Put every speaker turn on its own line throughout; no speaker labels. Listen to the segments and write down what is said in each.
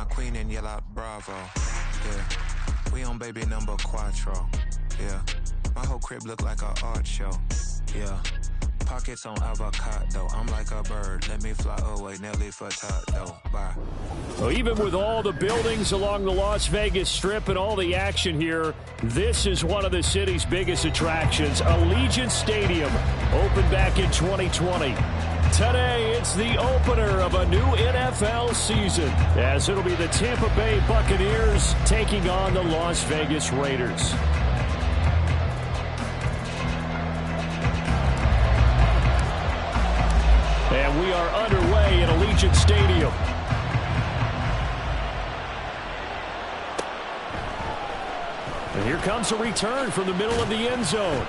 my queen and yell out bravo. Yeah, we on baby number quattro. Yeah, my whole crib look like a art show. Yeah, pockets on avocado. I'm like a bird. Let me fly away, Nelly Furtado. Bye.
Well, even with all the buildings along the Las Vegas Strip and all the action here, this is one of the city's biggest attractions. Allegiant Stadium opened back in 2020. Today, it's the opener of a new NFL season, as it'll be the Tampa Bay Buccaneers taking on the Las Vegas Raiders. And we are underway at Allegiant Stadium. And here comes a return from the middle of the end zone.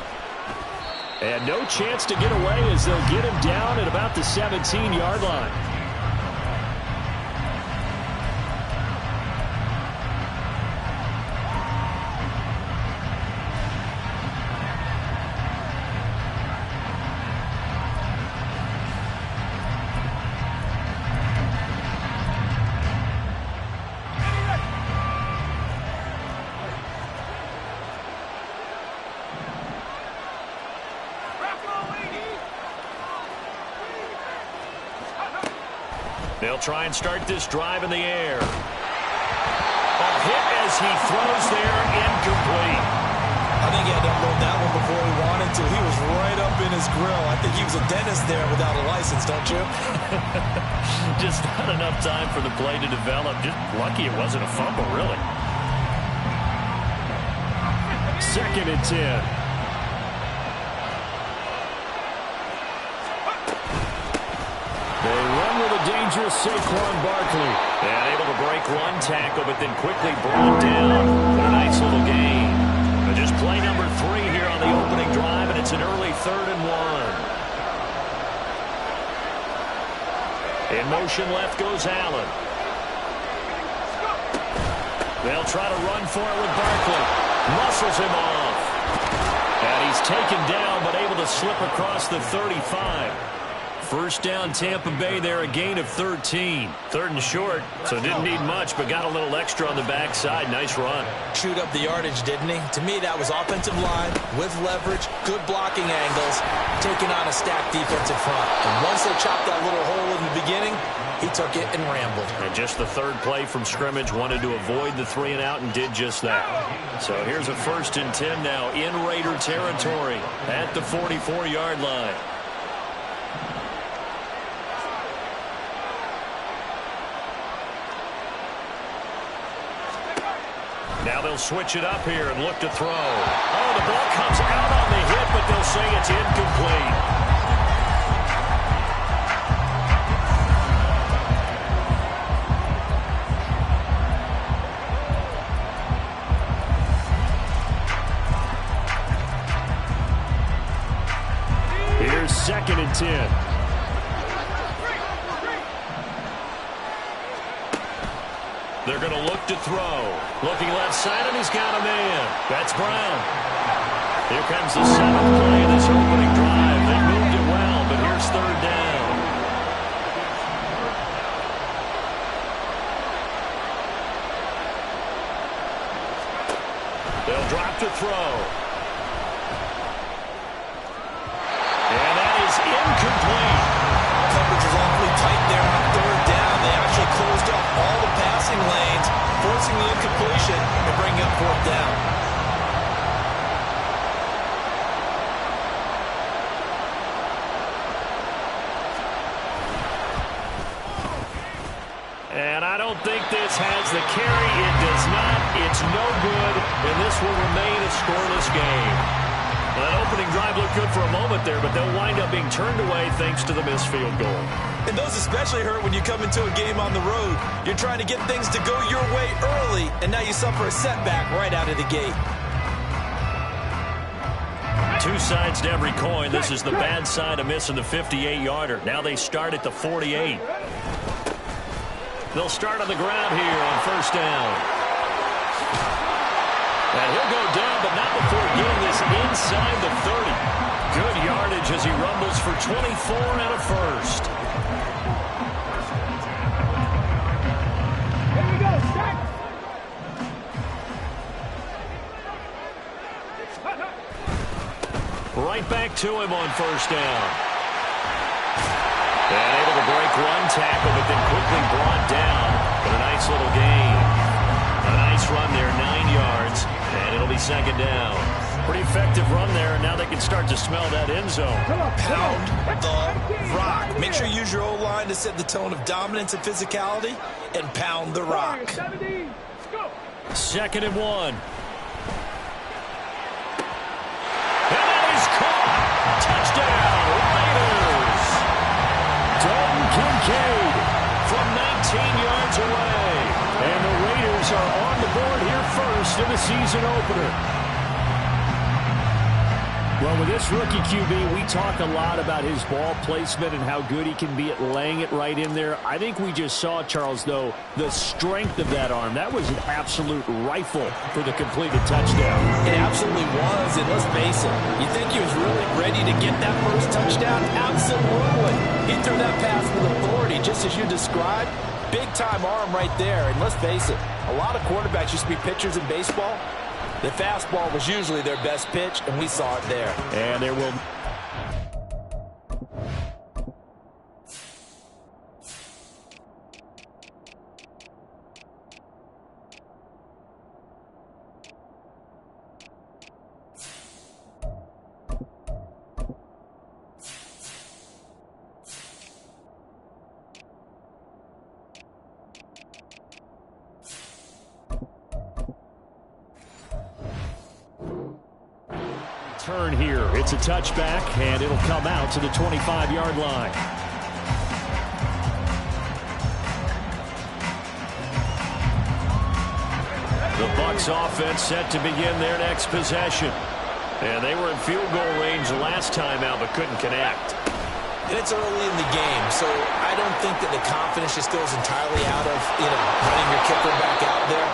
And no chance to get away as they'll get him down at about the 17-yard line. They'll try and start this drive in the air. A hit as he throws there, incomplete.
I think he had to unload that one before he wanted to. He was right up in his grill. I think he was a dentist there without a license, don't you?
Just not enough time for the play to develop. Just lucky it wasn't a fumble, really. 2nd and 10. They run with a dangerous Saquon Barkley. And able to break one tackle, but then quickly brought down for a nice little gain. But just play number 3 here on the opening drive, and it's an early 3rd and 1. In motion left goes Allen. They'll try to run for it with Barkley. Muscles him off. And he's taken down, but able to slip across the 35. First down, Tampa Bay there, a gain of 13. 3rd and short, so didn't need much, but got a little extra on the backside. Nice run.
Chewed up the yardage, didn't he? To me, that was offensive line with leverage, good blocking angles, taking on a stacked defensive front. And once they chopped that little hole in the beginning, he took it and rambled.
And just the 3rd play from scrimmage, wanted to avoid the 3 and out and did just that. So here's a 1st and 10 now in Raider territory at the 44-yard line. Now they'll switch it up here and look to throw. Oh, the ball comes out on the hit, but they'll say it's incomplete. Here's 2nd and 10. They're going to look to throw. Looking left side, and he's got a man. That's Brown. Here comes the 7th play of this opening drive. They moved it well, but here's 3rd down. They'll drop to throw. And that is incomplete.
Coverage is awfully tight there on 3rd down. They actually closed up all the passing lanes, forcing the incompletion and bringing up 4th down.
And I don't think this has the carry. It does not. It's no good, and this will remain a scoreless game. Well, that opening drive looked good for a moment there, but they'll wind up being turned away thanks to the missed field goal.
And those especially hurt when you come into a game on the road. You're trying to get things to go your way early, and now you suffer a setback right out of the gate.
2 sides to every coin. This is the bad side of missing the 58-yarder. Now they start at the 48. They'll start on the ground here on 1st down. And he'll go down, but not before getting this inside the 30. Good yardage as he rumbles for 24 and a 1st.
Here we go.
back to him on first down. And able to break one tackle, but then quickly brought down. But a nice little gain. A nice run there, 9 yards, and it'll be second down. Pretty effective run there, and now they can start to smell that end zone.
Pound the rock. Make sure you use your O-line to set the tone of dominance and physicality, and pound the rock.
2nd and 1. And that is caught. Touchdown, Raiders. Dalton Kincaid from 19 yards away. And the Raiders are on the board here first in the season opener. Well, with this rookie QB, we talk a lot about his ball placement and how good he can be at laying it right in there. I think we just saw, Charles, though, the strength of that arm. That was an absolute rifle for the completed touchdown.
It absolutely was, and let's face it, you think he was really ready to get that first touchdown? Absolutely. He threw that pass with authority, just as you described. Big-time arm right there, and let's face it, a lot of quarterbacks used to be pitchers in baseball. The fastball was usually their best pitch, and we saw it there.
And there will... turn here. It's a touchback, and it'll come out to the 25-yard line. The Bucs offense set to begin their next possession. And they were in field goal range last time out, but couldn't connect.
And it's early in the game, so I don't think that the confidence just goes entirely out of, running your kicker back out there.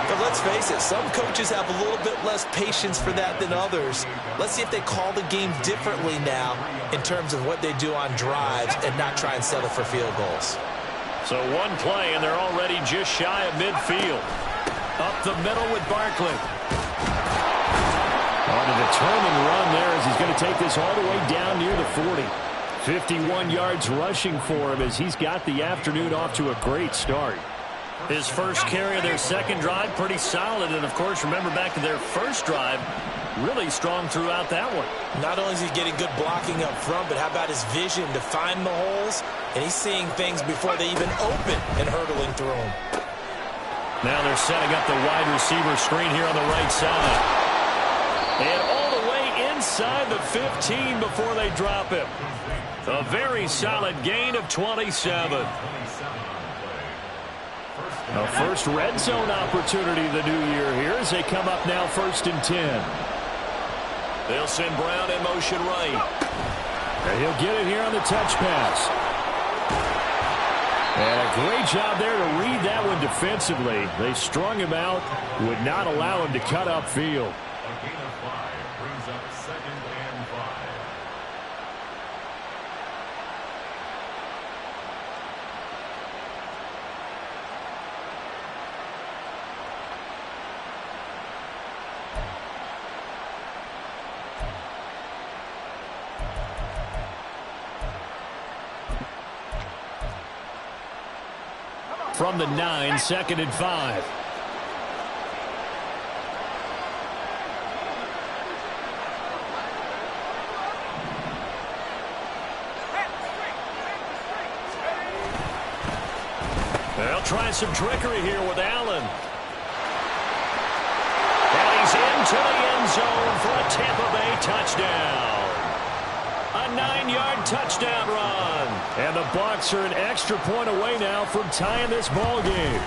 But let's face it, some coaches have a little bit less patience for that than others. Let's see if they call the game differently now in terms of what they do on drives and not try and settle for field goals.
So one play, and they're already just shy of midfield. Up the middle with Barkley. On a determined run there as he's going to take this all the way down near the 40. 51 yards rushing for him as he's got the afternoon off to a great start. His first carry of their second drive, pretty solid. And, of course, remember back to their first drive, really strong throughout that one.
Not only is he getting good blocking up front, but how about his vision to find the holes? And he's seeing things before they even open and hurtling through them.
Now they're setting up the wide receiver screen here on the right side. And all the way inside the 15 before they drop him. A very solid gain of 27. A first red zone opportunity the new year here as they come up now 1st and 10. They'll send Brown in motion right. And he'll get it here on the touch pass. And a great job there to read that one defensively. They strung him out, would not allow him to cut upfield.
A gain of 5 brings up 2nd and 5.
From the 9, 2nd and 5. They'll try some trickery here with Allen. And he's into the end zone for a Tampa Bay touchdown. A 9-yard touchdown run. And the Bucs are an extra point away now from tying this ball game.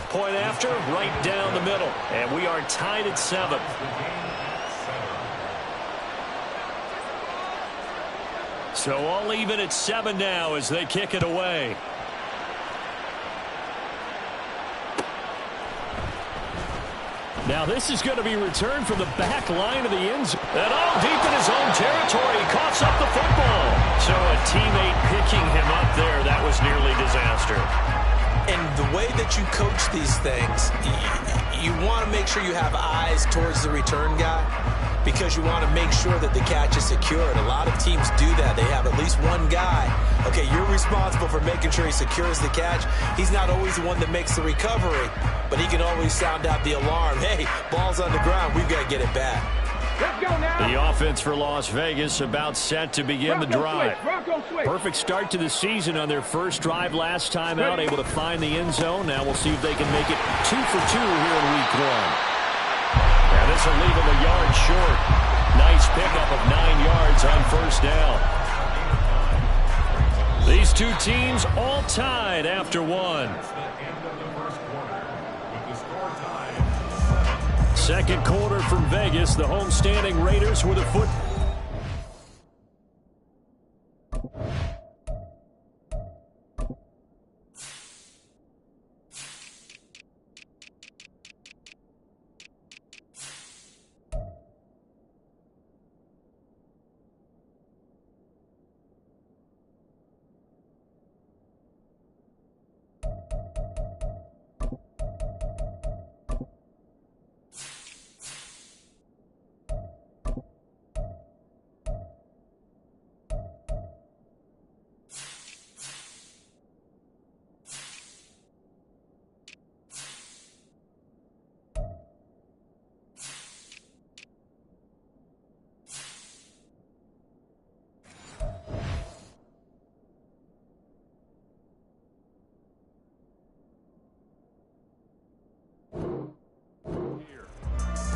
Point after, right down the middle. And we are tied at 7. So all even at 7 now as they kick it away. Now this is going to be returned from the back line of the end zone. And all deep in his own territory. He coughs up the football. So a teammate picking him up there, that was nearly disaster.
And the way that you coach these things, you want to make sure you have eyes towards the return guy. because you want to make sure that the catch is secured. A lot of teams do that. They have at least one guy. Okay, you're responsible for making sure he secures the catch. He's not always the one that makes the recovery, but he can always sound out the alarm. Hey, ball's on the ground. We've got to get it back.
Let's go now.
The offense for Las Vegas about set to begin the drive. Perfect start to the season on their first drive last time out, able to find the end zone. Now we'll see if they can make it 2 for 2 here in week 1. And this will leave them a yard short. Nice pickup of 9 yards on first down. These two teams all tied after 1. Second quarter from Vegas. The homestanding Raiders with a foot.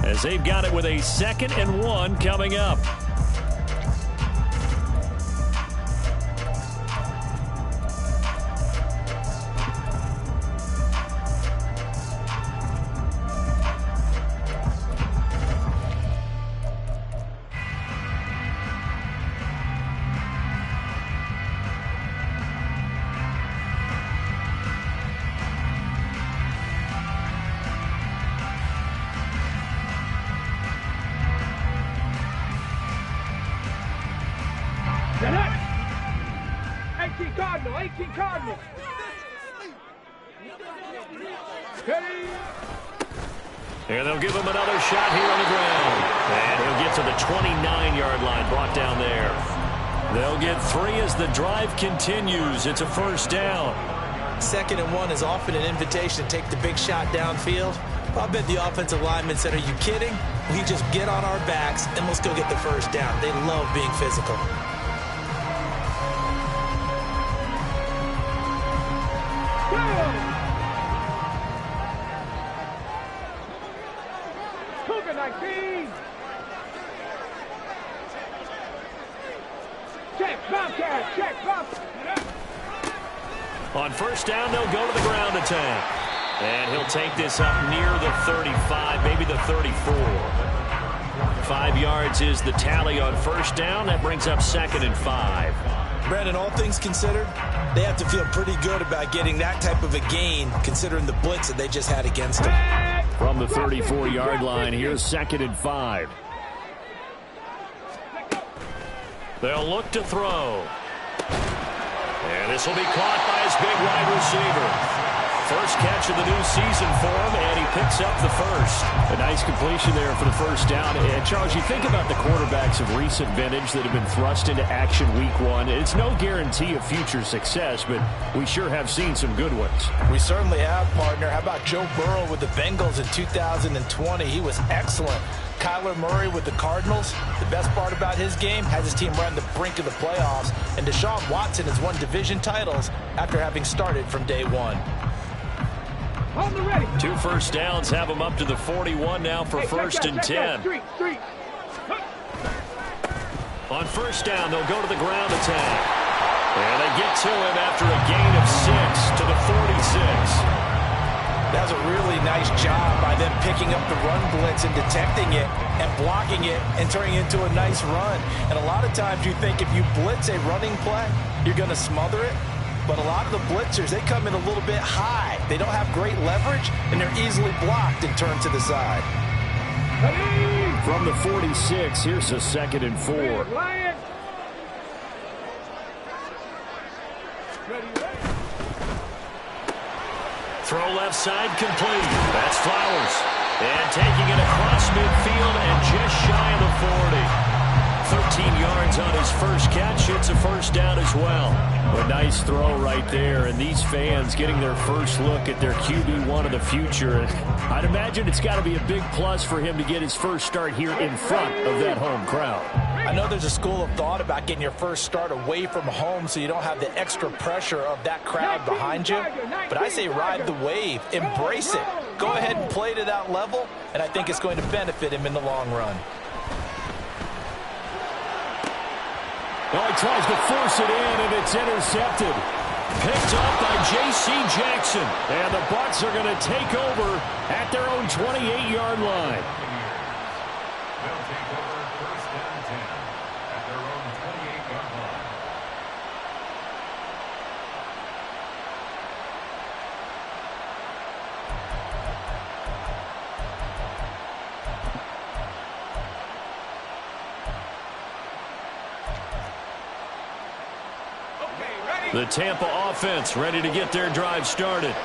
As they've got it with a 2nd and 1 coming up.
Cardinals.
And they'll give him another shot here on the ground. And he'll get to the 29-yard line, brought down there. They'll get 3 as the drive continues. It's a first down.
2nd and 1 is often an invitation to take the big shot downfield. I bet the offensive lineman said, are you kidding? We just get on our backs and let's go get the first down. They love being physical.
On first down, they'll go to the ground attack. And he'll take this up near the 35, maybe the 34. 5 yards is the tally on first down. That brings up 2nd and 5.
Brandon, all things considered, they have to feel pretty good about getting that type of a gain, considering the blitz that they just had against them.
From the 34-yard line, here's 2nd and 5. They'll look to throw. And this will be caught by his big wide receiver. First catch of the new season for him, and he picks up the first. A nice completion there for the first down. And, Charles, you think about the quarterbacks of recent vintage that have been thrust into action week 1. It's no guarantee of future success, but we sure have seen some good ones.
We certainly have, partner. How about Joe Burrow with the Bengals in 2020? He was excellent. Kyler Murray with the Cardinals. The best part about his game has his team right on the brink of the playoffs. And Deshaun Watson has won division titles after having started from day 1.
2 first downs have him up to the 41 now for first and 10. On first down, they'll go to the ground attack. And they get to him after a gain of 6 to the 46.
That was a really nice job by them picking up the run blitz and detecting it and blocking it and turning it into a nice run. And a lot of times you think if you blitz a running play, you're going to smother it. But a lot of the blitzers, they come in a little bit high. They don't have great leverage, and they're easily blocked and turned to the side.
From the 46, here's a 2nd and 4. Throw left side complete. That's Flowers. And taking it across midfield and just shy of the 40. 13 yards on his first catch. It's a first down as well. A nice throw right there, and these fans getting their first look at their QB1 of the future. I'd imagine it's got to be a big plus for him to get his first start here in front of that home crowd.
I know there's a school of thought about getting your first start away from home so you don't have the extra pressure of that crowd behind you. But I say ride the wave. Embrace it. Go ahead and play to that level, and I think it's going to benefit him in the long run.
Oh, he tries to force it in, and it's intercepted. Picked up by J.C. Jackson. And the Bucs are going to take over at their own 28-yard line.
They'll take over first and 10 at their own 28-yard line.
The Tampa offense ready to get their drive started.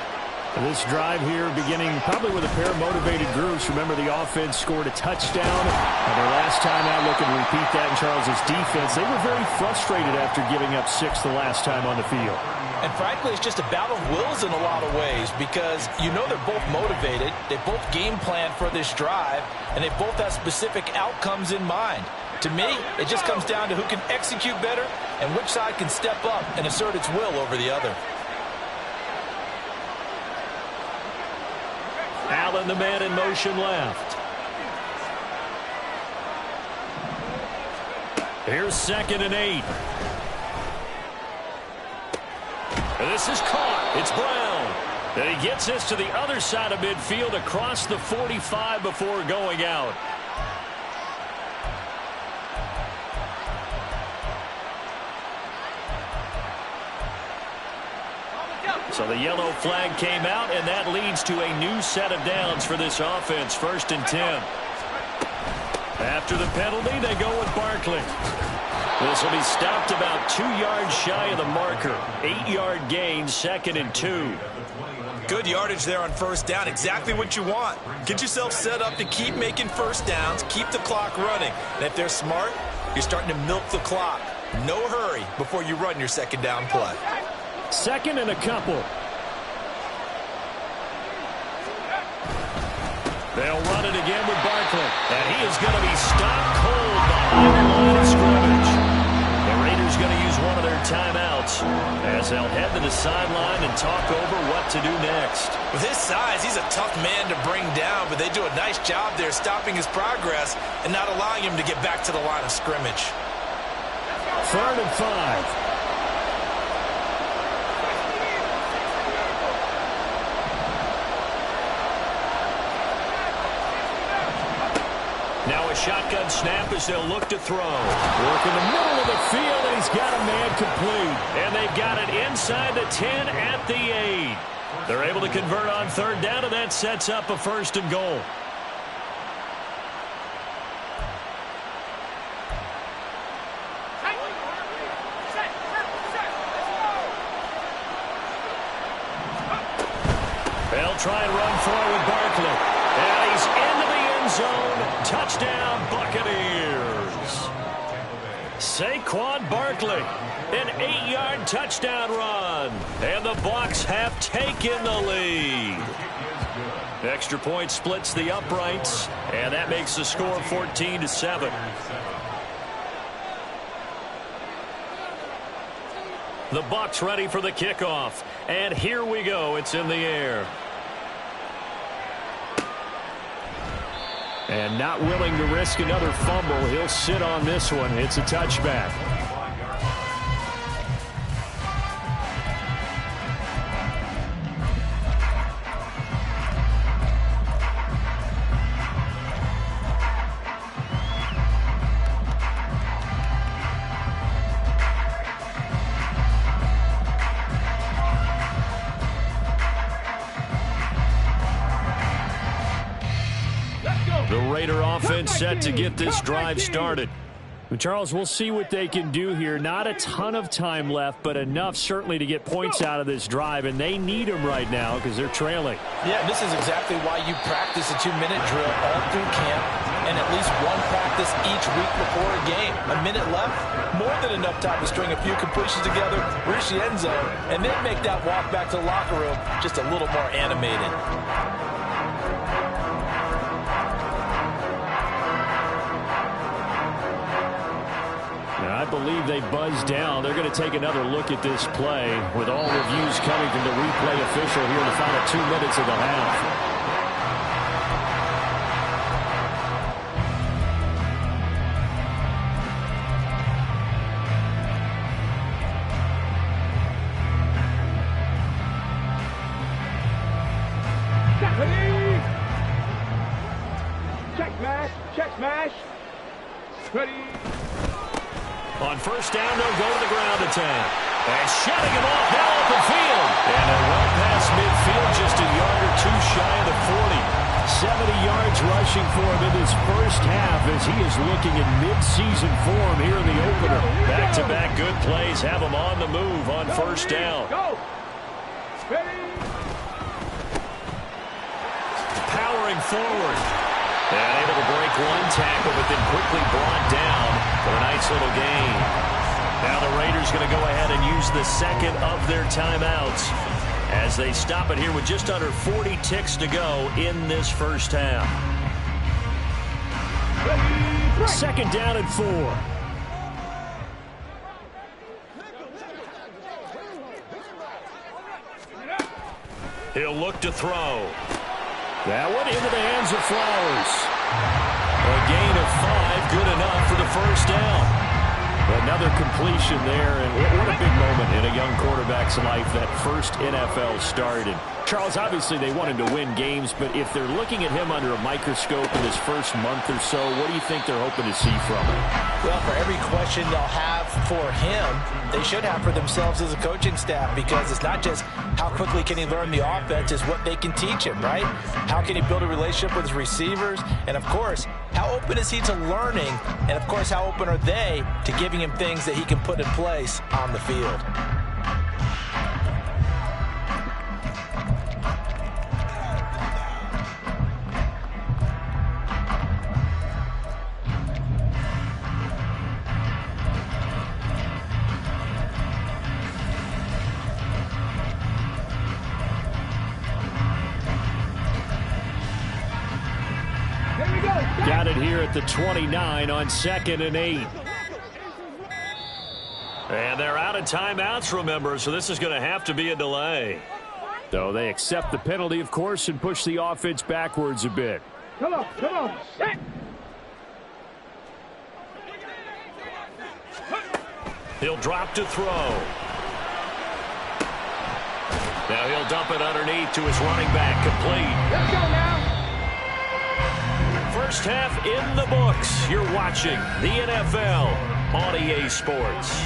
This drive here beginning probably with a pair of motivated groups. Remember, the offense scored a touchdown. And their last time out, looking to repeat that in Charles's defense. They were very frustrated after giving up 6 the last time on the field.
And frankly, it's just a battle of wills in a lot of ways because you know they're both motivated. They both game plan for this drive, and they both have specific outcomes in mind. To me, it just comes down to who can execute better and which side can step up and assert its will over the other.
Allen, the man in motion left. Here's 2nd and 8. And this is caught. It's Brown. And he gets this to the other side of midfield across the 45 before going out. So the yellow flag came out, and that leads to a new set of downs for this offense. 1st and 10. After the penalty, they go with Barkley. This will be stopped about 2 yards shy of the marker. 8-yard gain, 2nd and 2.
Good yardage there on first down. Exactly what you want. Get yourself set up to keep making first downs, keep the clock running. And if they're smart, you're starting to milk the clock. No hurry before you run your 2nd down play.
2nd and a couple. They'll run it again with Barkley. And he is going to be stopped cold behind the line of scrimmage. The Raiders going to use one of their timeouts as they'll head to the sideline and talk over what to do next.
With his size, he's a tough man to bring down, but they do a nice job there stopping his progress and not allowing him to get back to the line of scrimmage.
3rd and 5. Now a shotgun snap as they'll look to throw. Work in the middle of the field, and he's got a man complete. And they've got it inside the 10 at the 8. They're able to convert on 3rd down, and that sets up a 1st and goal. They'll try and run forward with Barkley. And he's into the end zone. Touchdown, Buccaneers. Saquon Barkley, an 8-yard touchdown run. And the Bucs have taken the lead. Extra point splits the uprights, and that makes the score 14-7. The Bucs ready for the kickoff. And here we go. It's in the air. And not willing to risk another fumble. He'll sit on this one. It's a touchback. The Raider offense set to get this drive started. Charles, we'll see what they can do here. Not a ton of time left, but enough certainly to get points out of this drive, and they need them right now because they're trailing.
Yeah, this is exactly why you practice a 2-minute drill all through camp and at least one practice each week before a game. A minute left, more than enough time to string a few completions together, reach the end zone, and then make that walk back to the locker room just a little more animated.
I believe they buzzed down. They're going to take another look at this play with all reviews coming from the replay official here in the final 2 minutes of the half.
Check smash. Ready.
On first down, they'll go to the ground attack. And shutting him off now at the field. And a well past midfield, just a yard or two shy of the 40. 70 yards rushing for him in his first half as he is looking in mid-season form here in the opener. Back-to-back good plays have him on the move on first down.
Go. Ready.
Powering forward. And able to break one tackle, but then quickly brought down for a nice little gain. Now the Raiders going to go ahead and use the second of their timeouts as they stop it here with just under 40 ticks to go in this first half. Second down and 4. He'll look to throw. That one into the hands of Flowers. A gain of 5, good enough for the first down. Another completion there, and what a big moment in a young quarterback's life, that first NFL start. And Charles, obviously they want him to win games, but if they're looking at him under a microscope in his first month or so, what do you think they're hoping to see from him?
Well, for every question they'll have for him, they should have for themselves as a coaching staff, because it's not just how quickly can he learn the offense, it's what they can teach him, right? How can he build a relationship with his receivers? And, of course, how open is he to learning? And, of course, how open are they to giving him things that he can put in place on the field?
Got it here at the 29 on 2nd and 8. And they're out of timeouts, remember, so this is going to have to be a delay. So they accept the penalty, of course, and push the offense backwards a bit.
Come on. Set.
He'll drop to throw. Now he'll dump it underneath to his running back, complete.
Let's go now.
First half in the books. You're watching the NFL on EA Sports.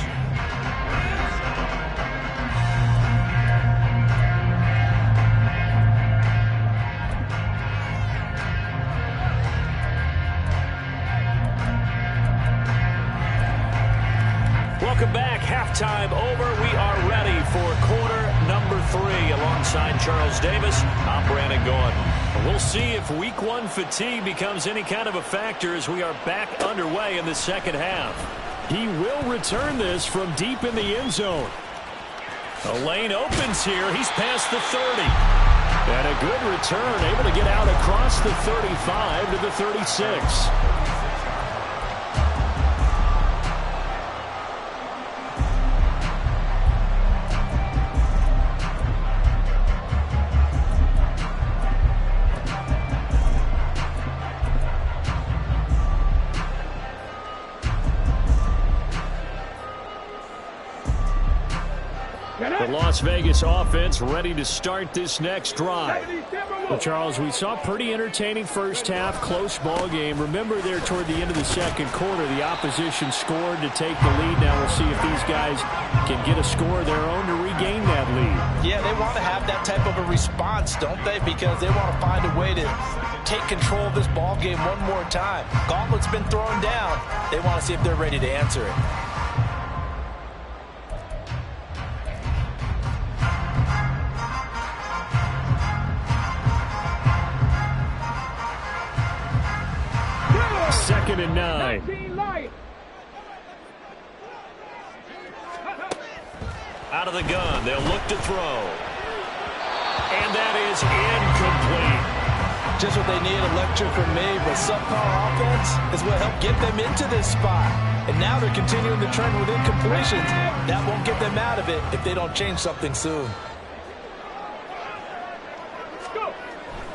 Welcome back. Halftime over. We are ready for quarter number 3 alongside Charles Davis. I'm Brandon Gordon. We'll see if week 1 fatigue becomes any kind of a factor as we are back underway in the second half. He will return this from deep in the end zone. The lane opens here. He's past the 30. And a good return, able to get out across the 35 to the 36. The Las Vegas offense ready to start this next drive. Well, Charles, we saw a pretty entertaining first half, close ball game. Remember there toward the end of the second quarter, the opposition scored to take the lead. Now we'll see if these guys can get a score of their own to regain that lead.
Yeah, they want to have that type of a response, don't they? Because they want to find a way to take control of this ball game one more time. Gauntlet's been thrown down. They want to see if they're ready to answer it.
Second and 9.
Out of the gun, they'll look to throw. And that is incomplete.
Just what they need, a lecture from me, but subpar offense is what helped get them into this spot. And now they're continuing the trend with incompletions. That won't get them out of it if they don't change something soon.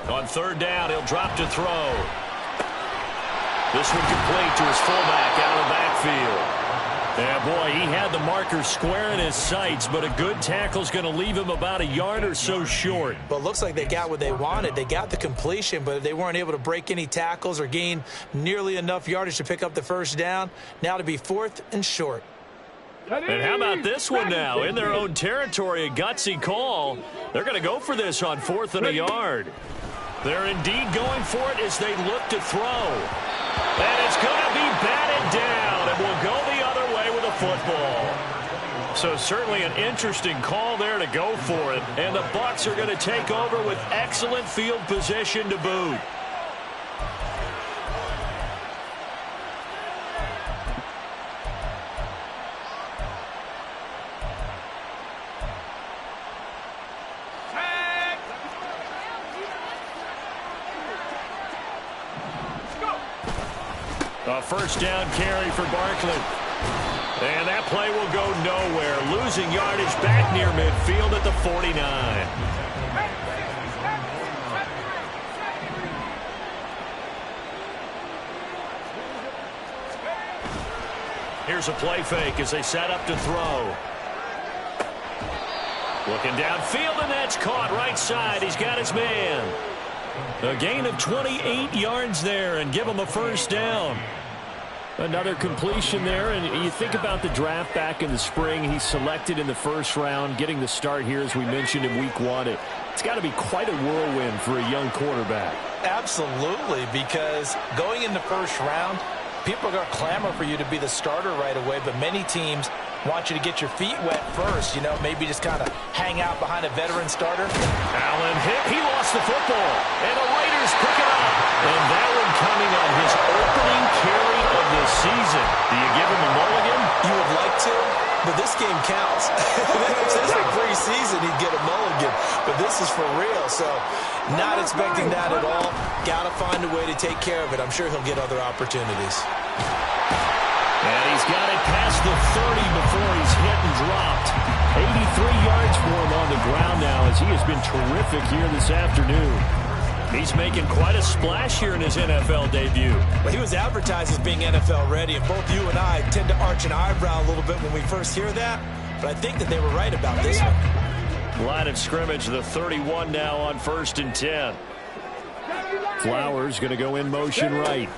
On third down, he'll drop to throw. This one complete to his fullback out of the backfield.
Yeah, boy, he had the marker square in his sights, but a good tackle's going to leave him about a yard or so short.
But looks like they got what they wanted. They got the completion, but they weren't able to break any tackles or gain nearly enough yardage to pick up the first down. Now to be 4th and short.
And how about this one now? In their own territory, a gutsy call. They're going to go for this on 4th and a yard. They're indeed going for it as they look to throw. And it's going to be batted down, and will go the other way with a football. So certainly an interesting call there to go for it. And the Bucs are going to take over with excellent field position to boot. A first down carry for Barkley. And that play will go nowhere. Losing yardage back near midfield at the 49. Here's a play fake as they set up to throw. Looking downfield, and that's caught right side. He's got his man. A gain of 28 yards there and give him a first down. Another completion there, and you think about the draft back in the spring. He's selected in the first round, getting the start here, as we mentioned, in week 1. It's got to be quite a whirlwind for a young quarterback.
Absolutely, because going in the first round, people are going to clamor for you to be the starter right away, but many teams want you to get your feet wet first, maybe just kind of hang out behind a veteran starter.
Allen hit. He lost the football, and the Raiders pick it up. And that one coming on his opening carry of the season. Do you give him a mulligan?
You would like to, but this game counts. If this is a preseason, he'd get a mulligan, but this is for real, so not expecting that at all. Got to find a way to take care of it. I'm sure he'll get other opportunities.
And he's got it past the 30 before he's hit and dropped. 83 yards for him on the ground now, as he has been terrific here this afternoon. He's making quite a splash here in his NFL debut.
Well, he was advertised as being NFL ready, and both you and I tend to arch an eyebrow a little bit when we first hear that, but I think that they were right about this one.
Line of scrimmage, the 31 now on 1st and 10. Flowers going to go in motion right.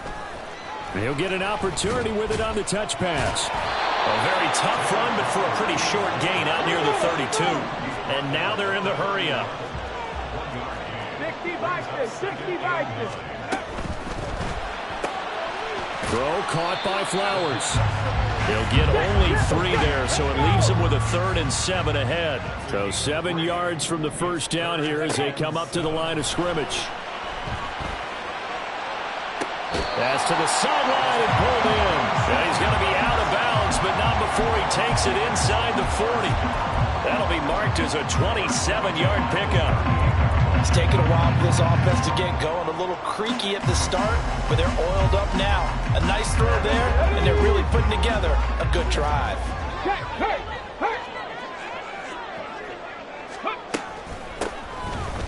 He'll get an opportunity with it on the touch pass. A very tough run, but for a pretty short gain out near the 32. And now they're in the hurry-up.
60 Vikings.
Throw caught by Flowers. He'll get only 3 there, so it leaves him with a 3rd and 7 ahead. So 7 yards from the first down here as they come up to the line of scrimmage. Pass to the sideline and pulled in. And he's going to be out of bounds, but not before he takes it inside the 40. That'll be marked as a 27-yard pickup.
It's taken a while for this offense to get going. A little creaky at the start, but they're oiled up now. A nice throw there, and they're really putting together a good drive.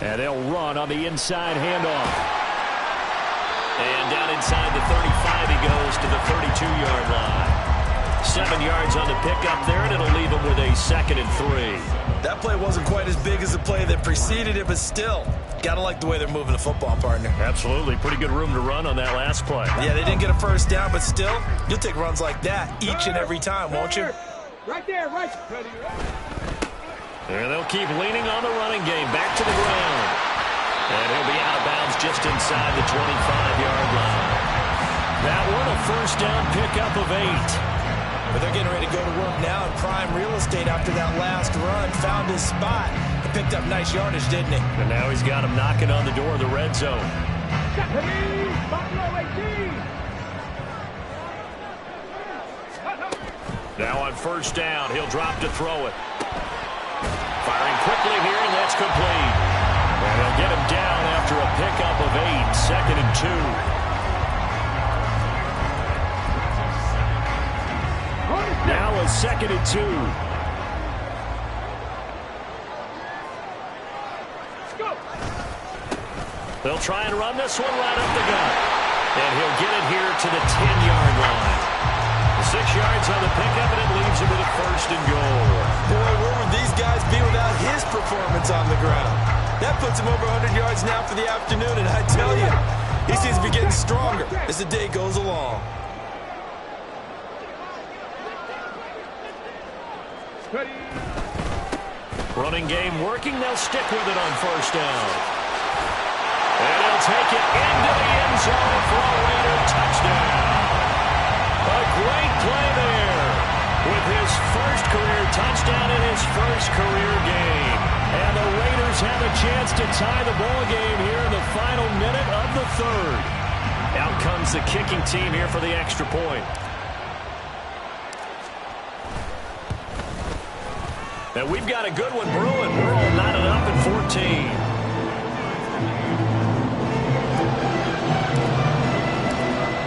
And they'll run on the inside handoff. And down inside the 35 he goes to the 32-yard line. 7 yards on the pickup there, and it'll leave him with a 2nd and 3.
That play wasn't quite as big as the play that preceded it, but still, gotta like the way they're moving the football, partner.
Absolutely. Pretty good room to run on that last play.
Yeah, they didn't get a first down, but still, you'll take runs like that each and every time, won't you?
Right there, right.
And they'll keep leaning on the running game. Back to the ground. And he'll be out of bounds just inside the 25-yard line. That one a first down pickup of 8.
But they're getting ready to go to work now in prime real estate after that last run. Found his spot. He picked up nice yardage, didn't he?
And now he's got him knocking on the door of the red zone. Now on first down, he'll drop to throw it. Firing quickly here, and that's complete. And they'll get him down after a pickup of 8, 2nd and 2. Now a 2nd and 2. They'll try and run this one right up the gut. And he'll get it here to the 10-yard line. 6 yards on the pickup, and it leaves him with a 1st and goal.
Boy, where would these guys be without his performance on the ground? That puts him over 100 yards now for the afternoon, and I tell you, he seems to be getting stronger as the day goes along.
Running game working. They'll stick with it on first down. And he'll take it into the end zone for a Raider touchdown. A great play there with his first career touchdown in his first career game. And the Raiders have a chance to tie the ball game here in the final minute of the 3rd. Out comes the kicking team here for the extra point. And we've got a good one brewing. We're all knotted up at 14.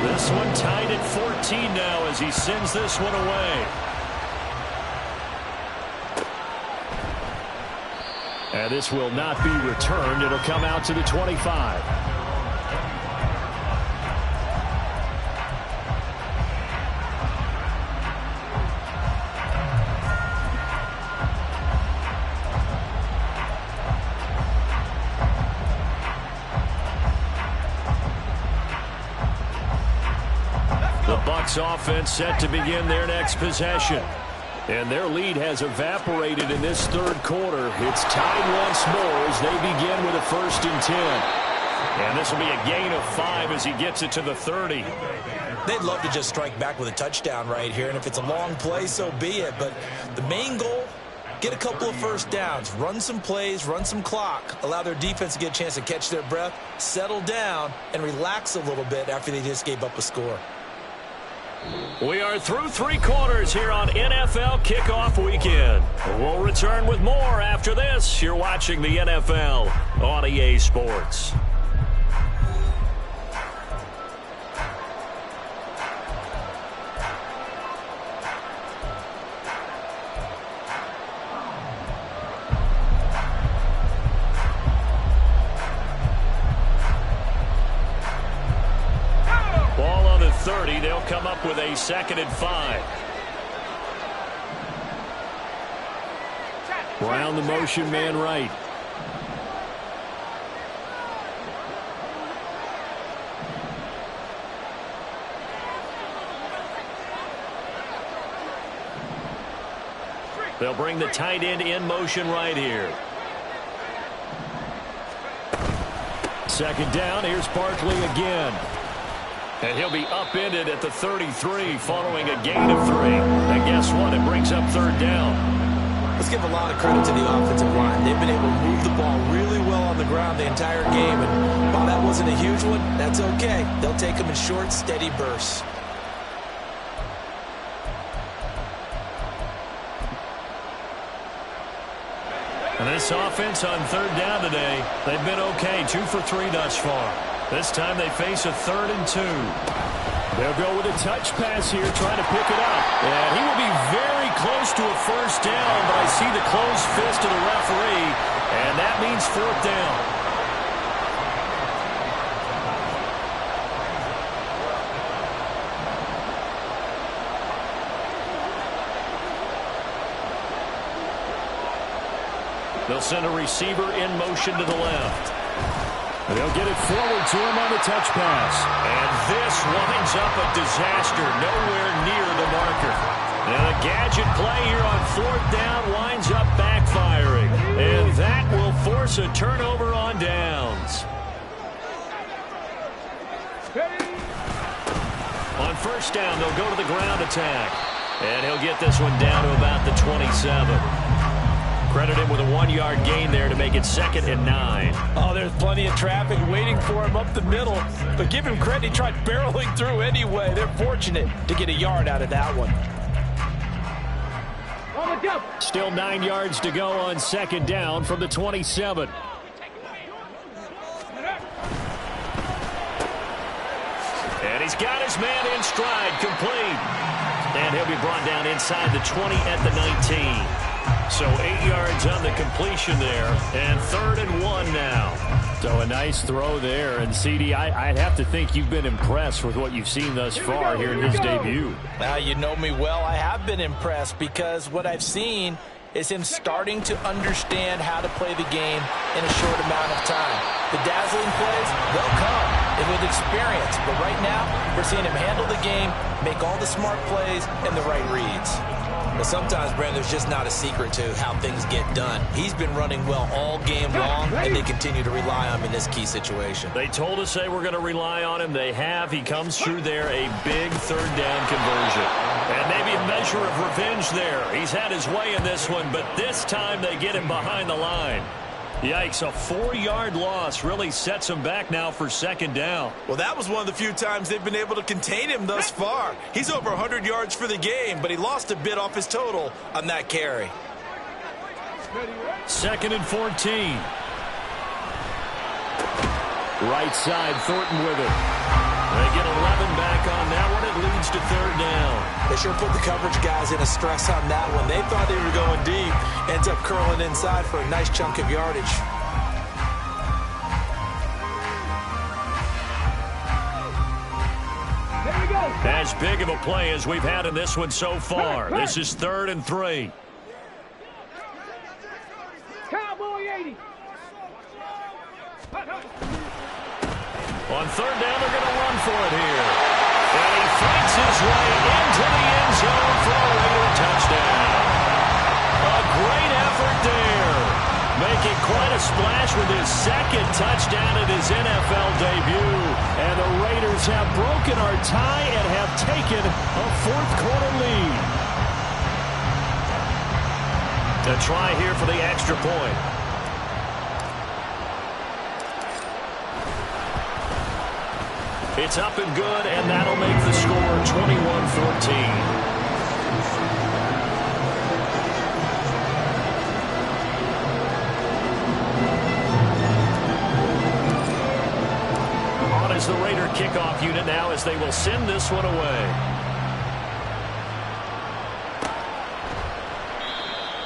This one tied at 14 now as he sends this one away. And this will not be returned. It'll come out to the 25. Offense set to begin their next possession. And their lead has evaporated in this 3rd quarter. It's tied once more as they begin with a 1st and 10. And this will be a gain of 5 as he gets it to the 30.
They'd love to just strike back with a touchdown right here, and if it's a long play, so be it. But the main goal, get a couple of first downs, run some plays, run some clock, allow their defense to get a chance to catch their breath, settle down, and relax a little bit after they just gave up a score.
We are through 3 quarters here on NFL Kickoff Weekend. We'll return with more after this. You're watching the NFL on EA Sports. Ball on the 30. They'll come up with a 2nd and 5. Brown the motion man right. They'll bring the tight end in motion right here. 2nd down. Here's Barkley again. And he'll be upended at the 33 following a gain of 3. And guess what? It brings up 3rd down.
Let's give a lot of credit to the offensive line. They've been able to move the ball really well on the ground the entire game. And while that wasn't a huge one, that's okay. They'll take them in short, steady bursts.
And this offense on 3rd down today, they've been okay. 2 for 3 thus far. This time they face a 3rd and 2. They'll go with a touch pass here, trying to pick it up. And he will be very close to a 1st down, but I see the closed fist of the referee, and that means 4th down. They'll send a receiver in motion to the left. They'll get it forward to him on the touch pass. And this winds up a disaster, nowhere near the marker. And a gadget play here on 4th down winds up backfiring.
And that will force a turnover on downs. On first down, they'll go to the ground attack. And he'll get this one down to about the 27. Credit him with a 1-yard gain there to make it 2nd and 9.
Oh, there's plenty of traffic waiting for him up the middle. But give him credit, he tried barreling through anyway. They're fortunate to get a yard out of that one.
Still 9 yards to go on 2nd down from the 27. And he's got his man in stride, complete. And he'll be brought down inside the 20 at the 19. So 8 yards on the completion there, and 3rd and 1 now. So a nice throw there. And, CD, I'd have to think you've been impressed with what you've seen thus far here in his debut.
Now, you know me well. I have been impressed because what I've seen is him starting to understand how to play the game in a short amount of time. The dazzling plays, they'll come and with experience. But right now, we're seeing him handle the game, make all the smart plays and the right reads. But sometimes, Brandon, there's just not a secret to how things get done. He's been running well all game long, and they continue to rely on him in this key situation.
They told us they were going to rely on him. They have. He comes through there, a big 3rd down conversion. And maybe a measure of revenge there. He's had his way in this one, but this time they get him behind the line. Yikes, a 4-yard loss really sets him back now for 2nd down.
Well, that was one of the few times they've been able to contain him thus far. He's over 100 yards for the game, but he lost a bit off his total on that carry.
2nd and 14. Right side, Thornton with it. They get 11 back on that one. It leads to 3rd down.
They sure put the coverage guys in a stress on that one. They thought they were going deep. Ends up curling inside for a nice chunk of yardage.
As big of a play as we've had in this one so far. This is 3rd and 3.
Cowboy 80.
On 3rd down, they're going to run for it here. And he fights his way into the end zone for a Raider touchdown. A great effort there. Making quite a splash with his 2nd touchdown in his NFL debut. And the Raiders have broken our tie and have taken a 4th quarter lead. To try here for the extra point. It's up and good, and that'll make the score 21-14. On is the Raider kickoff unit now as they will send this one away.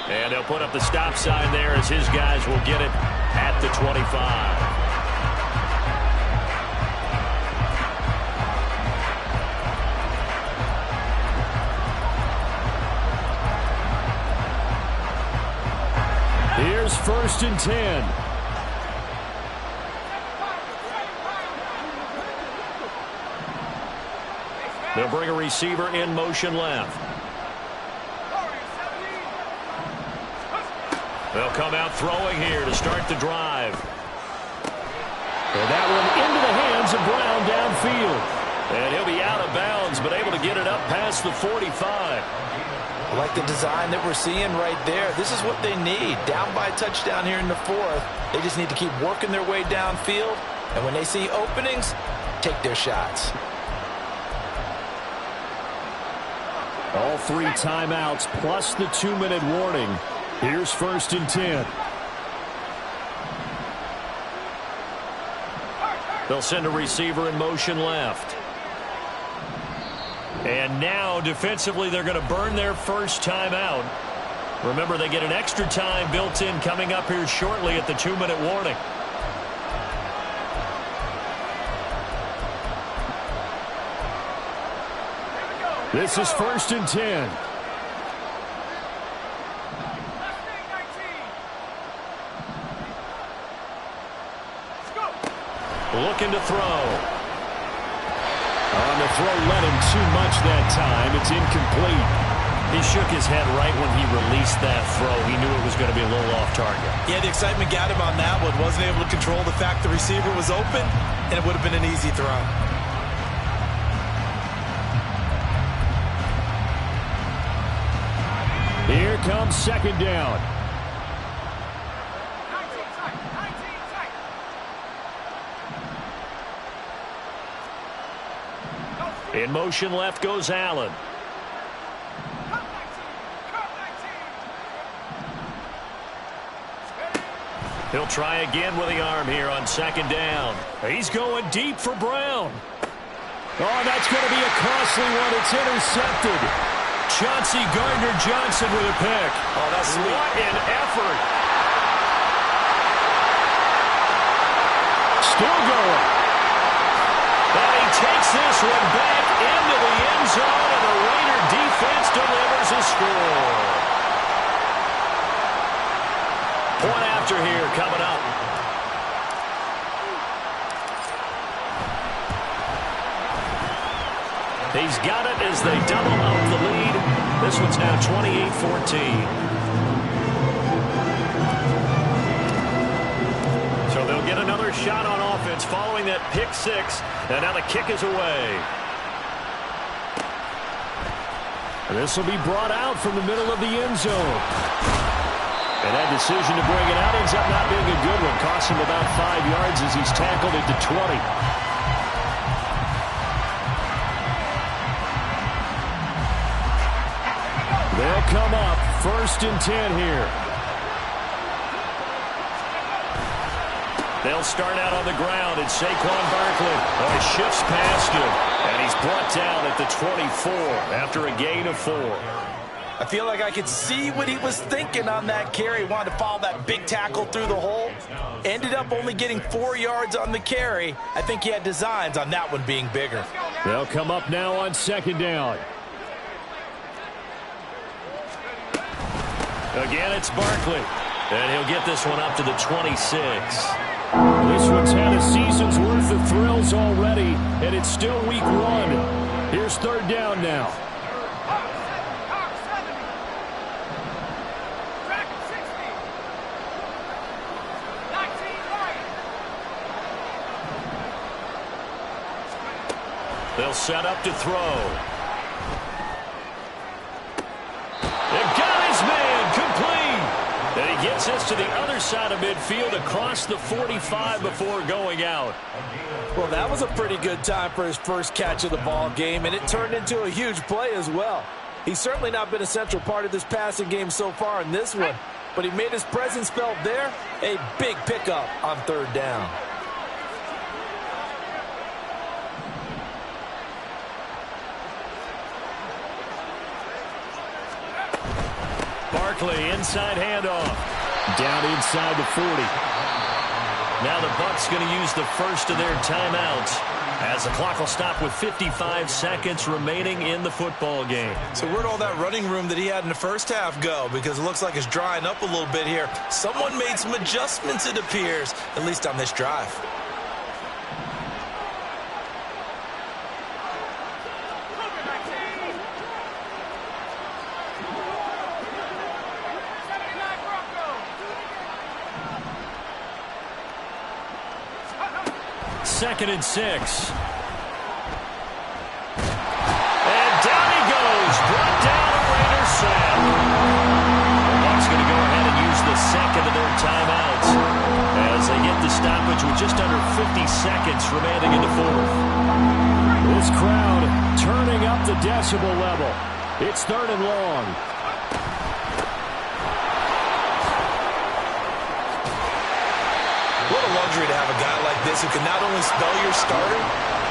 And they'll put up the stop sign there as his guys will get it at the 25. Here's 1st and 10. They'll bring a receiver in motion left. They'll come out throwing here to start the drive. And that one into the hands of Brown downfield. And he'll be out of bounds, but able to get it up past the 45.
I like the design that we're seeing right there. This is what they need. Down by a touchdown here in the 4th. They just need to keep working their way downfield. And when they see openings, take their shots.
All 3 timeouts plus the 2-minute warning. Here's 1st and 10. They'll send a receiver in motion left. And now, defensively, they're going to burn their first timeout. Remember, they get an extra time built in coming up here shortly at the 2-minute warning. This is 1st and 10. Looking to throw. On the throw, let him too much that time. It's incomplete. He shook his head right when he released that throw. He knew it was going to be a little off target.
Yeah, the excitement got him on that one. Wasn't able to control the fact the receiver was open, and it would have been an easy throw.
Here comes second down. In motion left goes Allen. He'll try again with the arm here on second down. He's going deep for Brown. Oh, that's going to be a costly one. It's intercepted. Chauncey Gardner-Johnson with a pick.
Oh, that's sweet.
What an effort. Still going. And he takes this one back into the end zone, and the Raider defense delivers a score. Point after here coming up. He's got it as they double up the lead. This one's now 28-14. So they'll get another shot on offense following that pick six. And now the kick is away. And this will be brought out from the middle of the end zone. And that decision to bring it out ends up not being a good one. Costs him about 5 yards as he's tackled at the 20. They'll come up 1st and 10 here. They'll start out on the ground, and Saquon Barkley shifts past him, and he's brought down at the 24 after a gain of 4.
I feel like I could see what he was thinking on that carry. Wanted to follow that big tackle through the hole. Ended up only getting 4 yards on the carry. I think he had designs on that one being bigger.
They'll come up now on second down. Again, it's Barkley. And he'll get this one up to the 26. This one's had a season's worth of thrills already, and it's still week 1. Here's third down now. They'll set up to throw. They've got his man complete. And he gets this to the other side of midfield across the 45 before going out.
Well, that was a pretty good time for his first catch of the ball game, and it turned into a huge play as well. He's certainly not been a central part of this passing game so far in this one, but he made his presence felt there. A big pickup on third down.
Barkley, inside handoff. Down inside the 40. Now the Bucs going to use the first of their timeouts as the clock will stop with 55 seconds remaining in the football game.
So where'd all that running room that he had in the first half go? Because it looks like it's drying up a little bit here. Someone made some adjustments, it appears, at least on this drive.
Second and 6. And down he goes. Brought down a Raider sack. The Bucs going to go ahead and use the second of their timeouts as they get the stoppage with just under 50 seconds remaining in the fourth. This crowd turning up the decibel level. It's third and long.
What a luxury to have a guy like this who can not only spell your starter,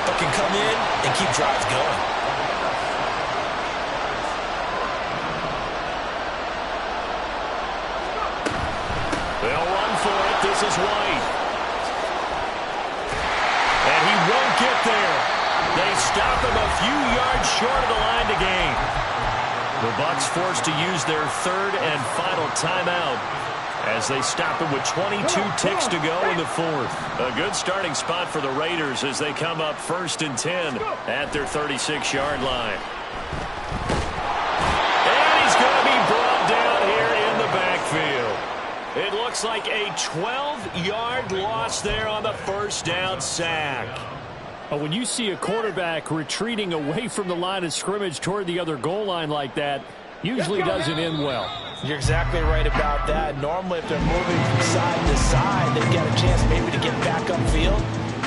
but can come in and keep drives going.
They'll run for it. This is White. And he won't get there. They stop him a few yards short of the line to gain. The Bucs forced to use their third and final timeout as they stop him with 22 ticks to go in the fourth. A good starting spot for the Raiders as they come up 1st and 10 at their 36-yard line. And
It looks like a 12-yard loss there on the first down sack.
When you see a quarterback retreating away from the line of scrimmage toward the other goal line like that, usually doesn't end well.
You're exactly right about that. Normally, if they're moving from side to side, they've got a chance maybe to get back upfield.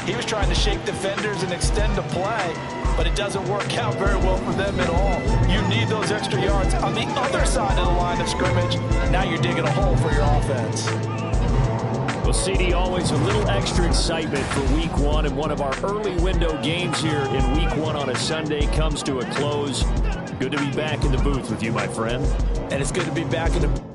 He was trying to shake defenders and extend the play, but it doesn't work out very well for them at all. You need those extra yards on the other side of the line of scrimmage. Now you're digging a hole for your offense.
Well, CD, always a little extra excitement for Week 1, and one of our early window games here in Week 1 on a Sunday comes to a close. Good to be back in the booth with you, my friend.
And it's good to be back in the